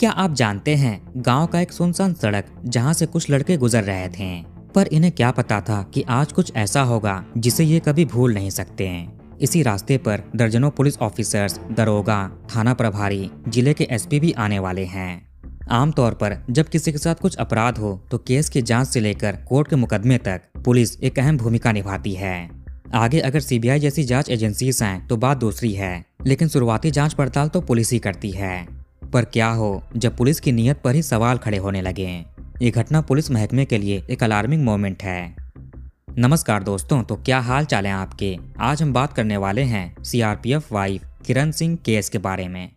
क्या आप जानते हैं, गांव का एक सुनसान सड़क जहां से कुछ लड़के गुजर रहे थे, पर इन्हें क्या पता था कि आज कुछ ऐसा होगा जिसे ये कभी भूल नहीं सकते हैं। इसी रास्ते पर दर्जनों पुलिस ऑफिसर्स, दरोगा, थाना प्रभारी, जिले के एसपी भी आने वाले हैं। आमतौर पर जब किसी के साथ कुछ अपराध हो तो केस की जांच से लेकर कोर्ट के मुकदमे तक पुलिस एक अहम भूमिका निभाती है। आगे अगर सीबीआई जैसी जांच एजेंसीज आए तो बात दूसरी है, लेकिन शुरुआती जांच पड़ताल तो पुलिस ही करती है। पर क्या हो जब पुलिस की नीयत पर ही सवाल खड़े होने लगे। ये घटना पुलिस महकमे के लिए एक अलार्मिंग मोमेंट है। नमस्कार दोस्तों, तो क्या हाल चाल है आपके। आज हम बात करने वाले हैं सीआरपीएफ वाइफ किरण सिंह केस के बारे में।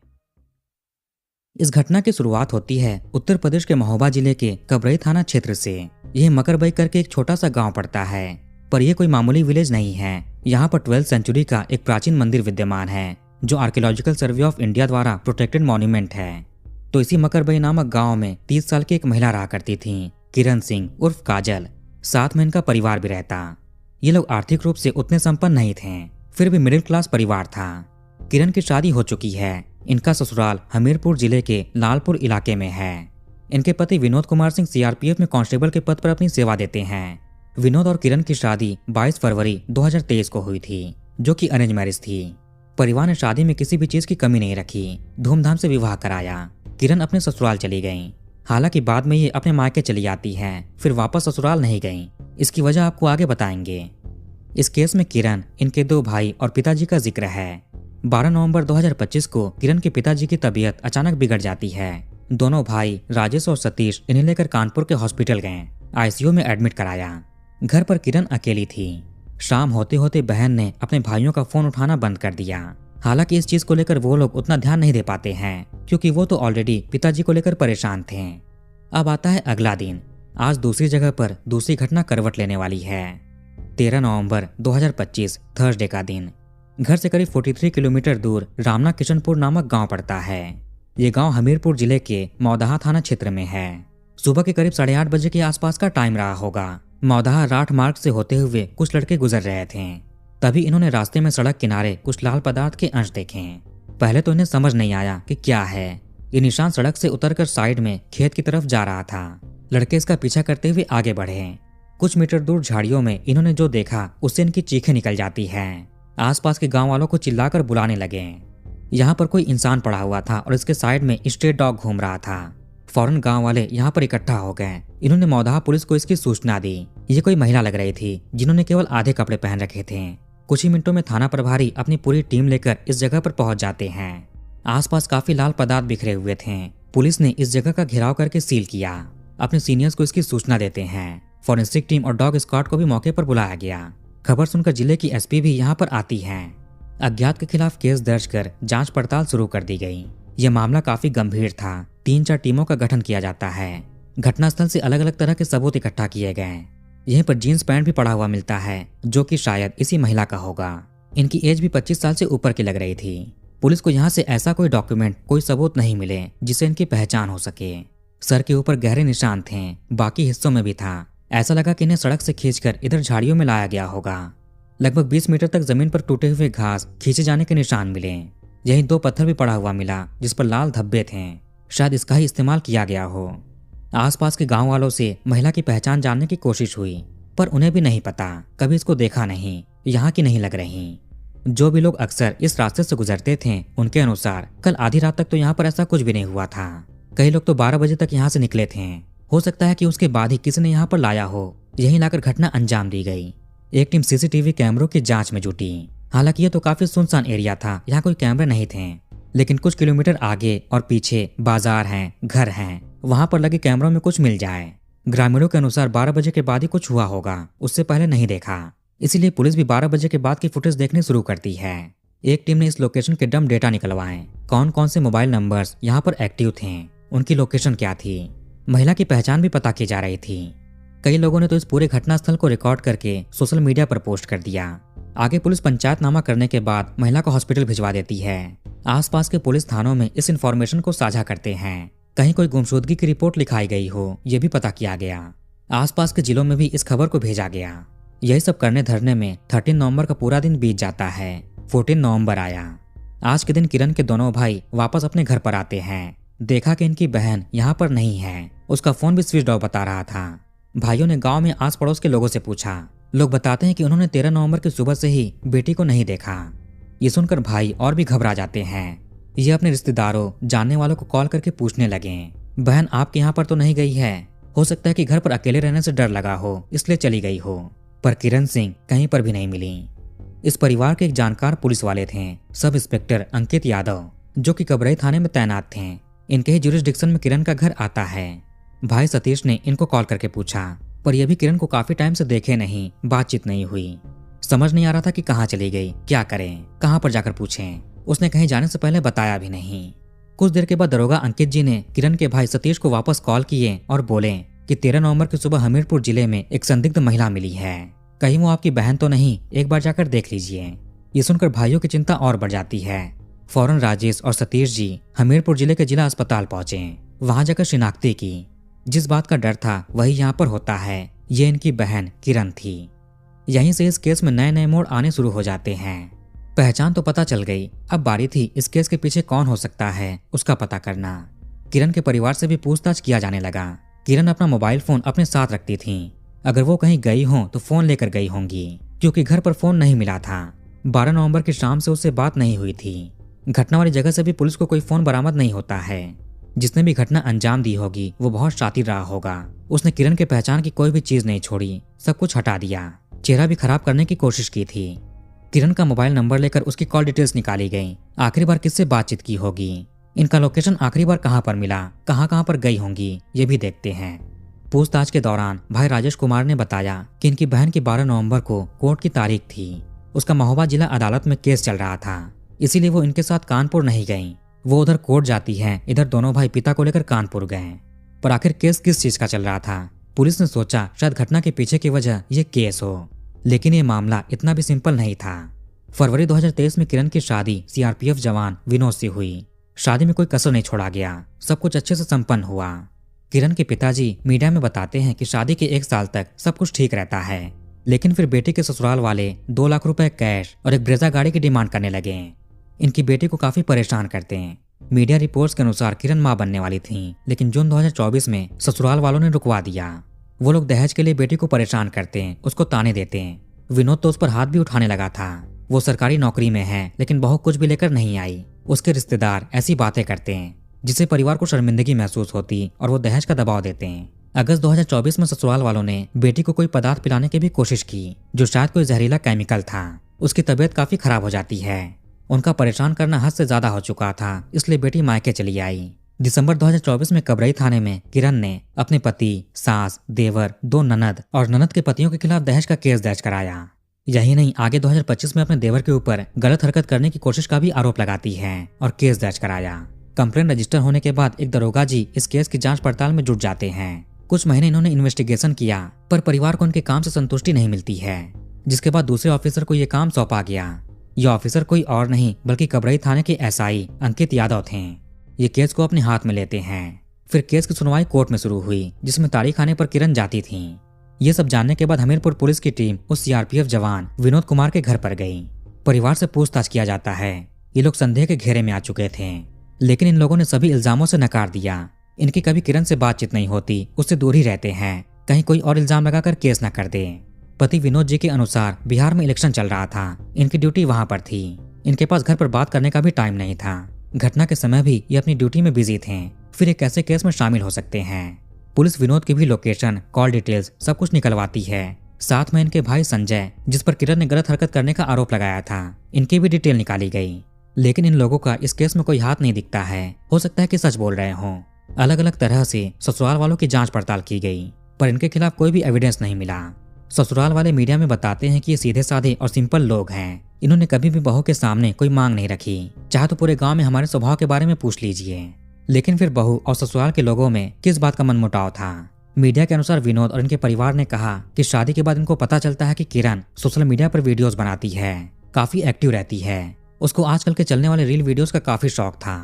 इस घटना की शुरुआत होती है उत्तर प्रदेश के महोबा जिले के कबरई थाना क्षेत्र से। यह मकरबई करके एक छोटा सा गांव पड़ता है, पर यह कोई मामूली विलेज नहीं है। यहाँ पर 12वीं सेंचुरी का एक प्राचीन मंदिर विद्यमान है जो आर्कियोलॉजिकल सर्वे ऑफ इंडिया द्वारा प्रोटेक्टेड मॉन्यूमेंट है। तो इसी मकरबई नामक गांव में 30 साल की एक महिला रहा करती थी, किरण सिंह उर्फ काजल। साथ में इनका परिवार भी रहता। ये लोग आर्थिक रूप से उतने संपन्न नहीं थे, फिर भी मिडिल क्लास परिवार था। किरण की शादी हो चुकी है। इनका ससुराल हमीरपुर जिले के लालपुर इलाके में है। इनके पति विनोद कुमार सिंह सीआरपीएफ में कांस्टेबल के पद पर अपनी सेवा देते हैं। विनोद और किरण की शादी 22 फरवरी 2023 को हुई थी, जो कि अरेंज मैरिज थी। परिवार ने शादी में किसी भी चीज की कमी नहीं रखी, धूमधाम से विवाह कराया। किरण अपने ससुराल चली गईं। हालांकि बाद में ये अपने मायके चली आती हैं, फिर वापस ससुराल नहीं गईं। इसकी वजह आपको आगे बताएंगे। इस केस में किरण, इनके 2 भाई और पिताजी का जिक्र है। 12 नवंबर 2025 को किरण के पिताजी की तबीयत अचानक बिगड़ जाती है। दोनों भाई राजेश और सतीश इन्हें लेकर कानपुर के हॉस्पिटल गए, आईसीयू में एडमिट कराया। घर पर किरण अकेली थी। शाम होते होते बहन ने अपने भाइयों का फोन उठाना बंद कर दिया। हालांकि इस चीज को लेकर वो लोग उतना ध्यान नहीं दे पाते हैं, क्योंकि वो तो ऑलरेडी पिताजी को लेकर परेशान थे। अब आता है अगला दिन। आज दूसरी जगह पर दूसरी घटना करवट लेने वाली है। 13 नवंबर 2025 थर्सडे का दिन। घर से करीब 43 किलोमीटर दूर रामना किशनपुर नामक गांव पड़ता है। ये गांव हमीरपुर जिले के मौदाहा थाना क्षेत्र में है। सुबह के करीब 8:30 बजे के आसपास का टाइम रहा होगा। मौदाहा राठ मार्ग से होते हुए कुछ लड़के गुजर रहे थे। तभी इन्होंने रास्ते में सड़क किनारे कुछ लाल पदार्थ के अंश देखे। पहले तो इन्हें समझ नहीं आया कि क्या है। ये निशान सड़क से उतरकर साइड में खेत की तरफ जा रहा था। लड़के इसका पीछा करते हुए आगे बढ़े। कुछ मीटर दूर झाड़ियों में इन्होंने जो देखा उससे इनकी चीखें निकल जाती हैं। आसपास के गांव वालों को चिल्लाकर बुलाने लगे। यहाँ पर कोई इंसान पड़ा हुआ था और इसके साइड में स्ट्रे डॉग घूम रहा था। फौरन गांव वाले यहाँ पर इकट्ठा हो गए। इन्होंने मौदाहा पुलिस को इसकी सूचना दी। ये कोई महिला लग रही थी जिन्होंने केवल आधे कपड़े पहन रखे थे। कुछ ही मिनटों में थाना प्रभारी अपनी पूरी टीम लेकर इस जगह पर पहुंच जाते हैं। आसपास काफी लाल पदार्थ बिखरे हुए थे। पुलिस ने इस जगह का घेराव करके सील किया। अपने सीनियर्स को इसकी सूचना देते हैं। फॉरेंसिक टीम और डॉग स्क्वाड को भी मौके पर बुलाया गया। खबर सुनकर जिले की एसपी भी यहाँ पर आती हैं। अज्ञात के खिलाफ केस दर्ज कर जांच पड़ताल शुरू कर दी गई। यह मामला काफी गंभीर था। 3-4 टीमों का गठन किया जाता है। घटनास्थल से अलग अलग तरह के सबूत इकट्ठा किए गए। यहीं पर जीन्स पैंट भी पड़ा हुआ मिलता है, जो कि शायद इसी महिला का होगा। इनकी एज भी 25 साल से ऊपर की लग रही थी। पुलिस को यहाँ से ऐसा कोई डॉक्यूमेंट, कोई सबूत नहीं मिले जिससे इनकी पहचान हो सके। सर के ऊपर गहरे निशान थे, बाकी हिस्सों में भी था। ऐसा लगा कि इन्हें सड़क से खींचकर इधर झाड़ियों में लाया गया होगा। लगभग 20 मीटर तक जमीन पर टूटे हुए घास, खींचे जाने के निशान मिले। यहीं 2 पत्थर भी पड़ा हुआ मिला जिस पर लाल धब्बे थे। शायद इसका ही इस्तेमाल किया गया हो। आसपास के गांव वालों से महिला की पहचान जानने की कोशिश हुई, पर उन्हें भी नहीं पता, कभी इसको देखा नहीं, यहाँ की नहीं लग रही। जो भी लोग अक्सर इस रास्ते से गुजरते थे, उनके अनुसार कल आधी रात तक तो यहाँ पर ऐसा कुछ भी नहीं हुआ था। कई लोग तो 12 बजे तक यहाँ से निकले थे। हो सकता है कि उसके बाद ही किसी ने यहाँ पर लाया हो। यहीं लाकर घटना अंजाम दी गई। एक टीम सीसीटीवी कैमरों की जांच में जुटी। हालांकि ये तो काफी सुनसान एरिया था, यहाँ कोई कैमरे नहीं थे। लेकिन कुछ किलोमीटर आगे और पीछे बाजार हैं, घर हैं, वहां पर लगे कैमरों में कुछ मिल जाए। ग्रामीणों के अनुसार 12 बजे के बाद ही कुछ हुआ होगा, उससे पहले नहीं देखा। इसीलिए पुलिस भी 12 बजे के बाद की फुटेज देखनी शुरू करती है। एक टीम ने इस लोकेशन के डंप डेटा निकलवाए। कौन कौन से मोबाइल नंबर्स यहाँ पर एक्टिव थे, उनकी लोकेशन क्या थी, महिला की पहचान भी पता की जा रही थी। कई लोगों ने तो इस पूरे घटनास्थल को रिकॉर्ड करके सोशल मीडिया पर पोस्ट कर दिया। आगे पुलिस पंचायतनामा करने के बाद महिला को हॉस्पिटल भिजवा देती है। आसपास के पुलिस थानों में इस इंफॉर्मेशन को साझा करते हैं। कहीं कोई गुमशुदगी की रिपोर्ट लिखाई गई हो, यह भी पता किया गया। आसपास के जिलों में भी इस खबर को भेजा गया। यही सब करने धरने में 13 नवंबर का पूरा दिन बीत जाता है। 14 नवंबर आया। आज के दिन किरण के दोनों भाई वापस अपने घर पर आते हैं। देखा कि इनकी बहन यहाँ पर नहीं है। उसका फोन भी स्विच ऑफ बता रहा था। भाइयों ने गांव में आस पड़ोस के लोगों से पूछा। लोग बताते हैं कि उन्होंने 13 नवंबर की सुबह से ही बेटी को नहीं देखा। ये सुनकर भाई और भी घबरा जाते हैं। ये अपने रिश्तेदारों, जानने वालों को कॉल करके पूछने लगे, बहन आपके यहाँ पर तो नहीं गई है? हो सकता है कि घर पर अकेले रहने से डर लगा हो, इसलिए चली गई हो। पर किरण सिंह कहीं पर भी नहीं मिली। इस परिवार के एक जानकार पुलिस वाले थे, सब इंस्पेक्टर अंकित यादव, जो कि कबरई थाने में तैनात थे। इनके ही जुरिस्डिक्शन में किरण का घर आता है। भाई सतीश ने इनको कॉल करके पूछा, पर यह भी किरण को काफी टाइम से देखे नहीं, बातचीत नहीं हुई। समझ नहीं आ रहा था कि कहाँ चली गई, क्या करें, कहाँ पर जाकर पूछें। उसने कहीं जाने से पहले बताया भी नहीं। कुछ देर के बाद दरोगा अंकित जी ने किरण के भाई सतीश को वापस कॉल किए और बोले कि 13 नवंबर की सुबह हमीरपुर जिले में एक संदिग्ध महिला मिली है, कहीं वो आपकी बहन तो नहीं, एक बार जाकर देख लीजिए। ये सुनकर भाइयों की चिंता और बढ़ जाती है। फौरन राजेश और सतीश जी हमीरपुर जिले के जिला अस्पताल पहुंचे। वहां जाकर शिनाख्ती की। जिस बात का डर था वही यहाँ पर होता है, ये इनकी बहन किरण थी। यहीं से इस केस में नए नए मोड़ आने शुरू हो जाते हैं। पहचान तो पता चल गई, अब बारी थी इस केस के पीछे कौन हो सकता है उसका पता करना। किरण के परिवार से भी पूछताछ किया जाने लगा। किरण अपना मोबाइल फोन अपने साथ रखती थी। अगर वो कहीं गई हो तो फोन लेकर गई होंगी, क्योंकि घर पर फोन नहीं मिला था। 12 नवंबर की शाम से उससे बात नहीं हुई थी। घटना वाली जगह से भी पुलिस को कोई फोन बरामद नहीं होता है। जिसने भी घटना अंजाम दी होगी वो बहुत शातिर रहा होगा। उसने किरण के पहचान की कोई भी चीज नहीं छोड़ी, सब कुछ हटा दिया। चेहरा भी खराब करने की कोशिश की थी। किरण का मोबाइल नंबर लेकर उसकी कॉल डिटेल्स निकाली गई। आखिरी बार किससे बातचीत की होगी, इनका लोकेशन आखिरी बार कहां पर मिला, कहां पर गई होंगी, ये भी देखते हैं। पूछताछ के दौरान भाई राजेश कुमार ने बताया कि इनकी बहन की 12 नवंबर को कोर्ट की तारीख थी। उसका महोबा जिला अदालत में केस चल रहा था, इसीलिए वो इनके साथ कानपुर नहीं गई। वो उधर कोर्ट जाती है, इधर दोनों भाई पिता को लेकर कानपुर गए। पर आखिर केस किस चीज का चल रहा था? पुलिस ने सोचा शायद घटना के पीछे की वजह ये केस हो, लेकिन ये मामला इतना भी सिंपल नहीं था। फरवरी 2023 में किरण की शादी सीआरपीएफ जवान विनोद से हुई। शादी में कोई कसर नहीं छोड़ा गया, सब कुछ अच्छे से संपन्न हुआ। किरण के पिताजी मीडिया में बताते हैं कि शादी के 1 साल तक सब कुछ ठीक रहता है, लेकिन फिर बेटी के ससुराल वाले 2 लाख रुपए कैश और एक ब्रेजा गाड़ी की डिमांड करने लगे। इनकी बेटी को काफी परेशान करते हैं। मीडिया रिपोर्ट्स के अनुसार किरण मां बनने वाली थी, लेकिन जून 2024 में ससुराल वालों ने रुकवा दिया। वो लोग दहेज के लिए बेटी को परेशान करते हैं, उसको ताने देते हैं। विनोद तो उस पर हाथ भी उठाने लगा था। वो सरकारी नौकरी में है, लेकिन बहू कुछ भी लेकर नहीं आई। उसके रिश्तेदार ऐसी बातें करते हैं जिससे परिवार को शर्मिंदगी महसूस होती और वो दहेज का दबाव देते हैं। अगस्त 2024 में ससुराल वालों ने बेटी को कोई पदार्थ पिलाने की भी कोशिश की, जो शायद कोई जहरीला केमिकल था। उसकी तबीयत काफी खराब हो जाती है। उनका परेशान करना हद से ज्यादा हो चुका था, इसलिए बेटी मायके चली आई। दिसंबर 2024 में कबरई थाने में किरण ने अपने पति, सास, देवर, 2 ननद और ननद के पतियों के खिलाफ दहेज का केस दर्ज कराया। यही नहीं, आगे 2025 में अपने देवर के ऊपर गलत हरकत करने की कोशिश का भी आरोप लगाती है और केस दर्ज कराया। कंप्लेंट रजिस्टर होने के बाद एक दरोगा जी इस केस की जांच पड़ताल में जुट जाते हैं। कुछ महीने इन्होंने इन्वेस्टिगेशन किया, पर परिवार को उनके काम से संतुष्टि नहीं मिलती है, जिसके बाद दूसरे ऑफिसर को ये काम सौंपा गया। ये ऑफिसर कोई और नहीं बल्कि कबरई थाने के एसआई अंकित यादव थे। ये केस को अपने हाथ में लेते हैं। फिर केस की सुनवाई कोर्ट में शुरू हुई, जिसमें तारीख आने पर किरण जाती थी। ये सब जानने के बाद हमीरपुर पुलिस की टीम उस सीआरपीएफ जवान विनोद कुमार के घर पर गई। परिवार से पूछताछ किया जाता है। ये लोग संदेह के घेरे में आ चुके थे, लेकिन इन लोगों ने सभी इल्जामों से नकार दिया। इनकी कभी किरण से बातचीत नहीं होती, उससे दूर ही रहते हैं, कहीं कोई और इल्जाम लगाकर केस न कर दे। पति विनोद जी के अनुसार बिहार में इलेक्शन चल रहा था, इनकी ड्यूटी वहां पर थी। इनके पास घर पर बात करने का भी टाइम नहीं था। घटना के समय भी ये अपनी ड्यूटी में बिजी थे, फिर एक कैसे केस में शामिल हो सकते हैं। पुलिस विनोद की भी लोकेशन, कॉल डिटेल्स सब कुछ निकलवाती है। साथ में इनके भाई संजय, जिस पर किरण ने गलत हरकत करने का आरोप लगाया था, इनकी भी डिटेल निकाली गई। लेकिन इन लोगों का इस केस में कोई हाथ नहीं दिखता है। हो सकता है कि सच बोल रहे हों। अलग अलग तरह से ससुराल वालों की जांच पड़ताल की गई, पर इनके खिलाफ कोई भी एविडेंस नहीं मिला। ससुराल वाले मीडिया में बताते हैं कि ये सीधे साधे और सिंपल लोग हैं। इन्होंने कभी भी बहू के सामने कोई मांग नहीं रखी, चाहे तो पूरे गांव में हमारे स्वभाव के बारे में पूछ लीजिए। लेकिन फिर बहू और ससुराल के लोगों में किस बात का मनमुटाव था? मीडिया के अनुसार विनोद और इनके परिवार ने कहा कि शादी के बाद इनको पता चलता है कि किरण सोशल मीडिया पर वीडियोस बनाती है, काफी एक्टिव रहती है। उसको आजकल के चलने वाले रील वीडियोस का काफी शौक था।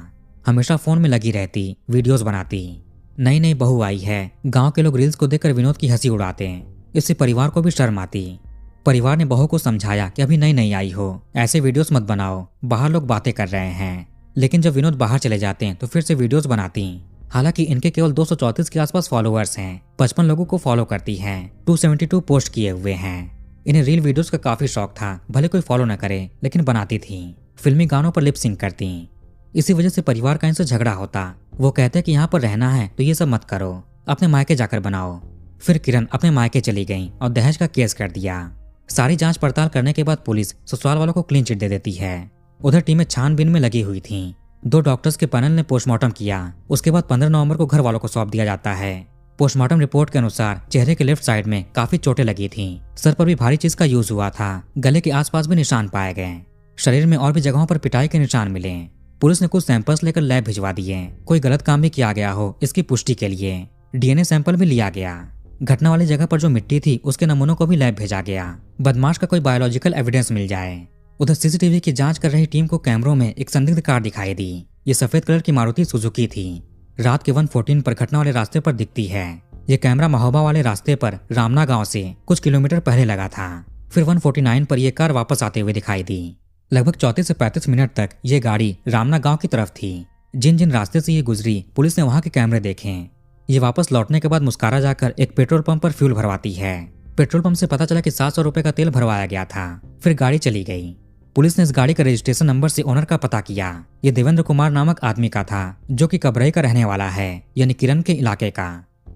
हमेशा फोन में लगी रहती, वीडियोस बनाती। नई नई बहू आई है, गांव के लोग रील्स को देखकर विनोद की हंसी उड़ाते हैं। इससे परिवार को भी शर्म आती। परिवार ने बहू को समझाया कि अभी नई नई आई हो, ऐसे वीडियोस मत बनाओ, बाहर लोग बातें कर रहे हैं। लेकिन जब विनोद बाहर चले जाते हैं तो फिर से वीडियोस बनाती। हालांकि इनके केवल 234 के आसपास फॉलोअर्स हैं, 55 लोगों को फॉलो करती हैं, 272 पोस्ट किए हुए हैं। इन्हें रील वीडियोस का काफी शौक था, भले कोई फॉलो न करे लेकिन बनाती थी। फिल्मी गानों पर लिप सिंक करती। इसी वजह से परिवार का इनसे झगड़ा होता। वो कहते कि यहाँ पर रहना है तो ये सब मत करो, अपने मायके जाकर बनाओ। फिर किरण अपने मायके चली गई और दहेज का केस कर दिया। सारी जांच पड़ताल करने के बाद पुलिस ससुराल वालों को क्लीन चिट दे देती है। उधर टीमें छानबीन में लगी हुई थीं। 2 डॉक्टर्स के पैनल ने पोस्टमार्टम किया। उसके बाद 15 नवंबर को घर वालों को सौंप दिया जाता है। पोस्टमार्टम रिपोर्ट के अनुसार चेहरे के लेफ्ट साइड में काफी चोटें लगी थीं। सर पर भी भारी चीज का यूज हुआ था। गले के आसपास भी निशान पाए गए। शरीर में और भी जगहों पर पिटाई के निशान मिले। पुलिस ने कुछ सैंपल्स लेकर लैब भिजवा दिए। कोई गलत काम भी किया गया हो इसकी पुष्टि के लिए डीएनए सैंपल भी लिया गया। घटना वाली जगह पर जो मिट्टी थी उसके नमूनों को भी लैब भेजा गया। बदमाश का कोई बायोलॉजिकल एविडेंस मिल जाए। उधर सीसीटीवी की जांच कर रही टीम को कैमरों में एक संदिग्ध कार दिखाई दी। ये सफेद कलर की मारुति सुजुकी थी। रात के 114 पर घटना वाले रास्ते पर दिखती है। ये कैमरा महोबा वाले रास्ते पर रामना गांव से कुछ किलोमीटर पहले लगा था। फिर 149 पर यह कार वापस आते हुए दिखाई दी। लगभग 34 से 35 मिनट तक ये गाड़ी रामना गांव की तरफ थी। जिन जिन रास्ते से ये गुजरी पुलिस ने वहां के कैमरे देखे। ये वापस लौटने के बाद मुस्कारा जाकर एक पेट्रोल पंप पर फ्यूल भरवाती है। पेट्रोल पंप से पता चला कि 700 रुपए का तेल भरवाया गया था। फिर गाड़ी चली गई। पुलिस ने इस गाड़ी का रजिस्ट्रेशन नंबर से ओनर का पता किया। ये देवेंद्र कुमार नामक आदमी का था जो कि कबरई का रहने वाला है, यानी किरण के इलाके का।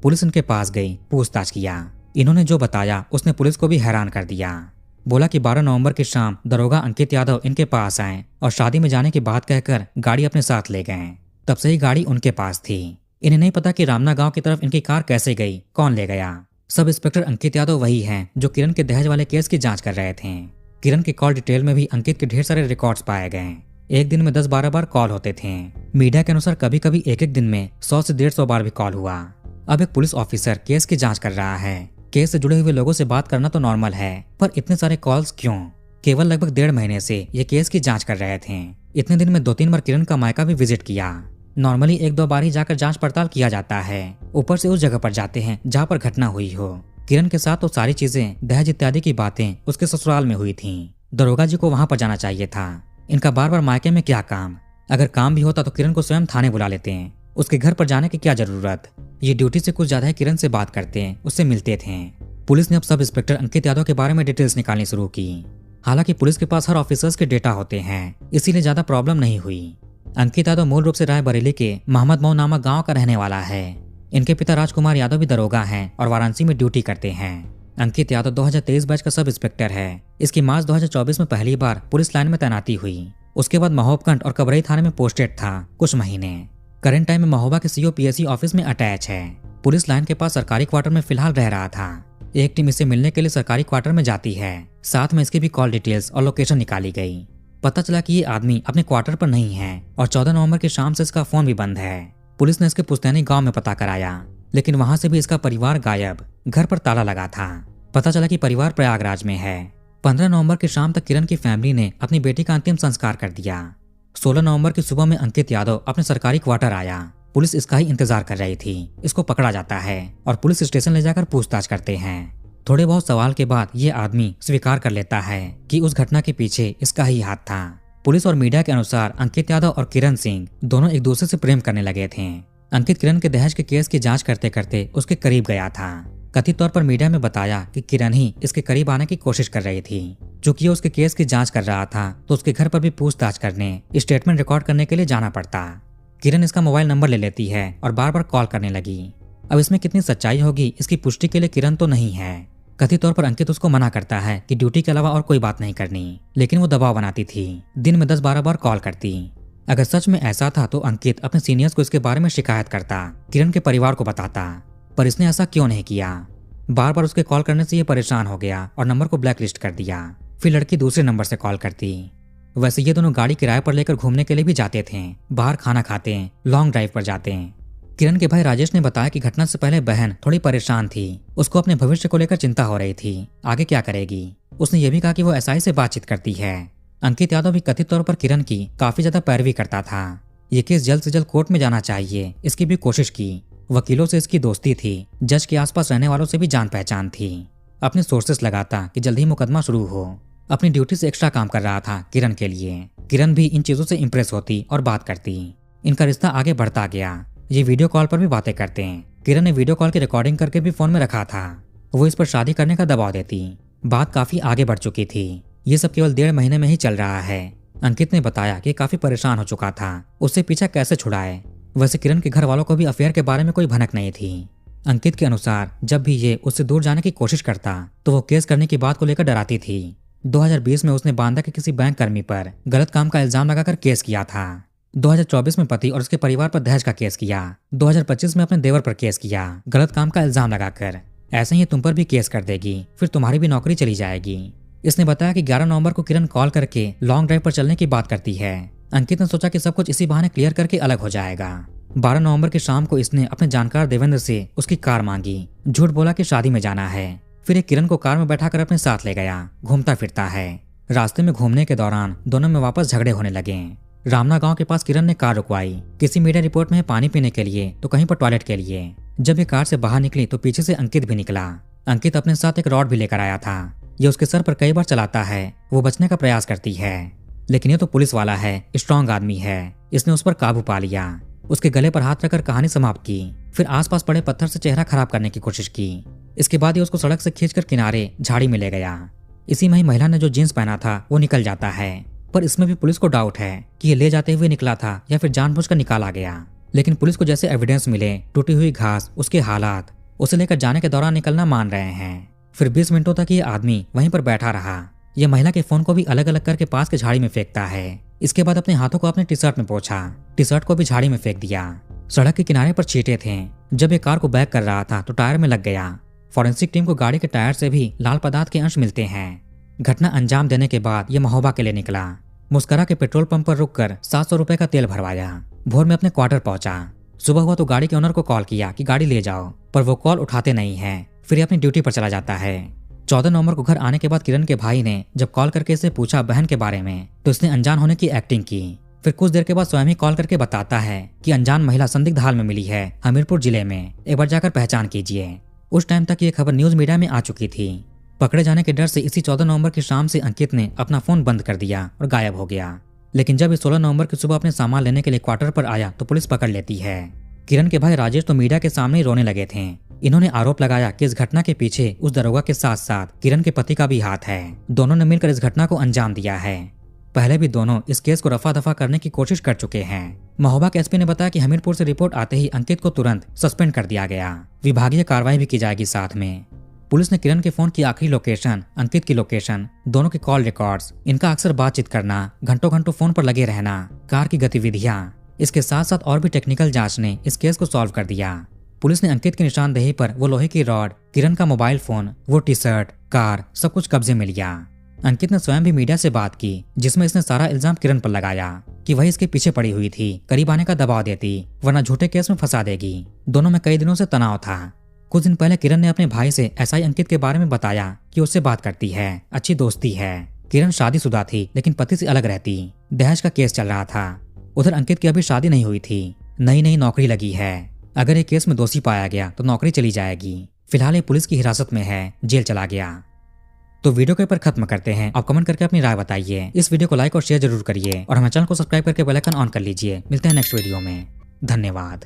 पुलिस इनके पास गई, पूछताछ किया। इन्होंने जो बताया उसने पुलिस को भी हैरान कर दिया। बोला कि 12 नवंबर की शाम दरोगा अंकित यादव इनके पास आए और शादी में जाने की बात कहकर गाड़ी अपने साथ ले गए। तब से ही गाड़ी उनके पास थी। इन्हें नहीं पता कि रामना गांव की तरफ इनकी कार कैसे गई, कौन ले गया। सब इंस्पेक्टर अंकित यादव वही हैं जो किरण के दहेज वाले केस की जांच कर रहे थे। किरण की कॉल डिटेल में भी अंकित के ढेर सारे रिकॉर्ड्स पाए गए। एक दिन में 10-12 बार कॉल होते थे। मीडिया के अनुसार कभी कभी एक दिन में 100 से 150 बार भी कॉल हुआ। अब एक पुलिस ऑफिसर केस की जांच कर रहा है। केस से जुड़े हुए लोगों से बात करना तो नॉर्मल है, पर इतने सारे कॉल्स क्यों? केवल लगभग 1.5 महीने से ये केस की जांच कर रहे थे। इतने दिन में 2-3 बार किरण का मायका भी विजिट किया। नॉर्मली 1-2 बार ही जाकर जांच पड़ताल किया जाता है, ऊपर से उस जगह पर जाते हैं जहाँ पर घटना हुई हो। किरण के साथ तो सारी चीजें, दहेज इत्यादि की बातें उसके ससुराल में हुई थीं। दरोगा जी को वहां पर जाना चाहिए था। इनका बार बार मायके में क्या काम? अगर काम भी होता तो किरण को स्वयं थाने बुला लेते हैं। उसके घर पर जाने की क्या जरूरत? ये ड्यूटी से कुछ ज्यादा ही किरण से बात करते हैं, उससे मिलते थे। पुलिस ने अब सब इंस्पेक्टर अंकित यादव के बारे में डिटेल्स निकालनी शुरू की। हालांकि पुलिस के पास हर ऑफिसर्स के डेटा होते हैं, इसीलिए ज्यादा प्रॉब्लम नहीं हुई। अंकित यादव मूल रूप से रायबरेली के मोहम्मद मऊ नामक गाँव का रहने वाला है। इनके पिता राजकुमार यादव भी दरोगा हैं और वाराणसी में ड्यूटी करते हैं। अंकित यादव 2023 बैच का सब इंस्पेक्टर है। इसकी मार्च 2024 में पहली बार पुलिस लाइन में तैनाती हुई। उसके बाद महोबकंट और कबरई थाने में पोस्टेड था कुछ महीने। करंट टाइम में महोबा के सीओ पीएससी ऑफिस में अटैच है। पुलिस लाइन के पास सरकारी क्वार्टर में फिलहाल रह रहा था। एक टीम इसे मिलने के लिए सरकारी क्वार्टर में जाती है। साथ में इसकी भी कॉल डिटेल्स और लोकेशन निकाली गई। पता चला कि ये आदमी अपने क्वार्टर पर नहीं है और 14 नवंबर की शाम से इसका फोन भी बंद है। पुलिस ने इसके पुस्तैनी गांव में पता कराया, लेकिन वहां से भी इसका परिवार गायब। घर पर ताला लगा था। पता चला कि परिवार प्रयागराज में है। 15 नवंबर की शाम तक किरण की फैमिली ने अपनी बेटी का अंतिम संस्कार कर दिया। 16 नवंबर की सुबह में अंकित यादव अपने सरकारी क्वार्टर आया। पुलिस इसका ही इंतजार कर रही थी। इसको पकड़ा जाता है और पुलिस स्टेशन ले जाकर पूछताछ करते हैं। थोड़े बहुत सवाल के बाद ये आदमी स्वीकार कर लेता है कि उस घटना के पीछे इसका ही हाथ था। पुलिस और मीडिया के अनुसार अंकित यादव और किरण सिंह दोनों एक दूसरे से प्रेम करने लगे थे। अंकित किरण के दहेज के केस की जांच करते करते उसके करीब गया था। कथित तौर पर मीडिया में बताया कि किरण ही इसके करीब आने की कोशिश कर रही थी। चूंकि उसके केस की जांच कर रहा था तो उसके घर पर भी पूछताछ करने, स्टेटमेंट रिकॉर्ड करने के लिए जाना पड़ता। किरण इसका मोबाइल नंबर ले लेती है और बार बार कॉल करने लगी। अब इसमें कितनी सच्चाई होगी इसकी पुष्टि के लिए किरण तो नहीं है। कथित तौर पर अंकित उसको मना करता है कि ड्यूटी के अलावा और कोई बात नहीं करनी, लेकिन वो दबाव बनाती थी। दिन में 10-12 बार कॉल करती। अगर सच में ऐसा था तो अंकित अपने सीनियर्स को इसके बारे में शिकायत करता, किरण के परिवार को बताता, पर इसने ऐसा क्यों नहीं किया। बार बार उसके कॉल करने से ये परेशान हो गया और नंबर को ब्लैक लिस्ट कर दिया। फिर लड़की दूसरे नंबर से कॉल करती। वैसे ये दोनों गाड़ी किराए पर लेकर घूमने के लिए भी जाते थे, बाहर खाना खाते हैं, लॉन्ग ड्राइव पर जाते हैं। किरण के भाई राजेश ने बताया कि घटना से पहले बहन थोड़ी परेशान थी। उसको अपने भविष्य को लेकर चिंता हो रही थी, आगे क्या करेगी। उसने ये भी कहा कि वो एसआई से बातचीत करती है। अंकित यादव भी कथित तौर पर किरण की काफी ज्यादा पैरवी करता था। ये केस जल्द से जल्द कोर्ट में जाना चाहिए, इसकी भी कोशिश की। वकीलों से इसकी दोस्ती थी, जज के आसपास रहने वालों से भी जान पहचान थी। अपने सोर्सेस लगाता कि जल्द ही मुकदमा शुरू हो। अपनी ड्यूटी से एक्स्ट्रा काम कर रहा था किरण के लिए। किरण भी इन चीजों से इम्प्रेस होती और बात करती। इनका रिश्ता आगे बढ़ता गया। ये वीडियो कॉल पर भी बातें करते हैं। किरण ने वीडियो कॉल की रिकॉर्डिंग करके भी फोन में रखा था। वो इस पर शादी करने का दबाव देती। बात काफी आगे बढ़ चुकी थी। ये सब केवल 1.5 महीने में ही चल रहा है। अंकित ने बताया कि काफी परेशान हो चुका था, उससे पीछा कैसे छुड़ाए। वैसे किरण के घर वालों को भी अफेयर के बारे में कोई भनक नहीं थी। अंकित के अनुसार जब भी ये उससे दूर जाने की कोशिश करता तो वो केस करने की बात को लेकर डराती थी। 2020 में उसने बांदा के किसी बैंक कर्मी पर गलत काम का इल्जाम लगाकर केस किया था। 2024 में पति और उसके परिवार पर दहेज का केस किया। 2025 में अपने देवर पर केस किया गलत काम का इल्जाम लगाकर। ऐसे ही तुम पर भी केस कर देगी, फिर तुम्हारी भी नौकरी चली जाएगी। इसने बताया कि 11 नवंबर को किरण कॉल करके लॉन्ग ड्राइव पर चलने की बात करती है। अंकित ने सोचा कि सब कुछ इसी बहाने क्लियर करके अलग हो जाएगा। 12 नवंबर की शाम को इसने अपने जानकार देवेंद्र से उसकी कार मांगी। झूठ बोला कि शादी में जाना है। फिर एक किरण को कार में बैठाकर अपने साथ ले गया। घूमता फिरता है। रास्ते में घूमने के दौरान दोनों में वापस झगड़े होने लगे। रामना गांव के पास किरण ने कार रुकवाई। किसी मीडिया रिपोर्ट में पानी पीने के लिए तो कहीं पर टॉयलेट के लिए। जब ये कार से बाहर निकली तो पीछे से अंकित भी निकला। अंकित अपने साथ एक रॉड भी लेकर आया था। ये उसके सर पर कई बार चलाता है। वो बचने का प्रयास करती है, लेकिन ये तो पुलिस वाला है, स्ट्रांग आदमी है। इसने उस पर काबू पा लिया। उसके गले पर हाथ रखकर कहानी समाप्त की। फिर आसपास पड़े पत्थर से चेहरा खराब करने की कोशिश की। इसके बाद ये उसको सड़क से खींचकर किनारे झाड़ी में ले गया। इसी में ही महिला ने जो जींस पहना था वो निकल जाता है, पर इसमें भी पुलिस को डाउट है कि ये ले जाते हुए निकला था या फिर जानबूझकर निकाला गया। लेकिन पुलिस को जैसे एविडेंस मिले, टूटी हुई घास, उसके हालात, उसे लेकर जाने के दौरान निकलना मान रहे हैं। फिर 20 मिनटों तक ये आदमी वहीं पर बैठा रहा। ये महिला के फोन को भी अलग अलग करके पास के झाड़ी में फेंकता है। इसके बाद अपने हाथों को अपने टी शर्ट में पोंछा। टी शर्ट को भी झाड़ी में फेंक दिया। सड़क के किनारे पर छींटे थे। जब ये कार को बैक कर रहा था तो टायर में लग गया। फॉरेंसिक टीम को गाड़ी के टायर से भी लाल पदार्थ के अंश मिलते हैं। घटना अंजाम देने के बाद ये महोबा के लिए निकला। मुस्करा के पेट्रोल पंप पर रुककर 700 रुपए का तेल भरवाया। भोर में अपने क्वार्टर पहुंचा। सुबह हुआ तो गाड़ी के ओनर को कॉल किया कि गाड़ी ले जाओ, पर वो कॉल उठाते नहीं है। फिर अपनी ड्यूटी पर चला जाता है। 14 नवंबर को घर आने के बाद किरण के भाई ने जब कॉल करके इसे पूछा बहन के बारे में तो इसने अनजान होने की एक्टिंग की। फिर कुछ देर के बाद स्वयं ही कॉल करके बताता है कि अनजान महिला संदिग्ध हाल में मिली है हमीरपुर जिले में, एक बार जाकर पहचान कीजिए। उस टाइम तक ये खबर न्यूज मीडिया में आ चुकी थी। पकड़े जाने के डर से इसी 14 नवंबर की शाम से अंकित ने अपना फोन बंद कर दिया और गायब हो गया। लेकिन जब इस 16 नवंबर की सुबह अपने सामान लेने के लिए क्वार्टर पर आया तो पुलिस पकड़ लेती है। किरण के भाई राजेश तो मीडिया के सामने ही रोने लगे थे। इन्होंने आरोप लगाया कि इस घटना के पीछे उस दरोगा के साथ साथ किरण के पति का भी हाथ है। दोनों ने मिलकर इस घटना को अंजाम दिया है। पहले भी दोनों इस केस को रफा दफा करने की कोशिश कर चुके हैं। महोबा के एसपी ने बताया कि हमीरपुर से रिपोर्ट आते ही अंकित को तुरंत सस्पेंड कर दिया गया। विभागीय कार्रवाई भी की जाएगी साथ में। पुलिस ने किरण के फोन की आखिरी लोकेशन, अंकित की लोकेशन, दोनों के कॉल रिकॉर्ड्स, इनका अक्सर बातचीत करना, घंटों घंटों फोन पर लगे रहना, कार की गतिविधियां, इसके साथ साथ और भी टेक्निकल जांच ने इस केस को सॉल्व कर दिया। पुलिस ने अंकित की निशानदेही पर वो लोहे की रॉड, किरण का मोबाइल फोन, वो टी शर्ट, कार, सब कुछ कब्जे में लिया। अंकित ने स्वयं भी मीडिया से बात की जिसमें इसने सारा इल्जाम किरण पर लगाया कि वही इसके पीछे पड़ी हुई थी, करीब आने का दबाव देती वरना झूठे केस में फंसा देगी। दोनों में कई दिनों से तनाव था। कुछ दिन पहले किरण ने अपने भाई से एसआई अंकित के बारे में बताया कि उससे बात करती है, अच्छी दोस्ती है। किरण शादीशुदा थी लेकिन पति से अलग रहती। दहेज का केस चल रहा था। उधर अंकित की अभी शादी नहीं हुई थी, नई नई नौकरी लगी है। अगर ये केस में दोषी पाया गया तो नौकरी चली जाएगी। फिलहाल ये पुलिस की हिरासत में है, जेल चला गया। तो वीडियो के पर खत्म करते हैं। आप कमेंट करके अपनी राय बताइए। इस वीडियो को लाइक और शेयर जरूर करिए और हमारे चैनल को सब्सक्राइब करके बेल आइकन ऑन कर लीजिए। मिलते हैं नेक्स्ट वीडियो में। धन्यवाद।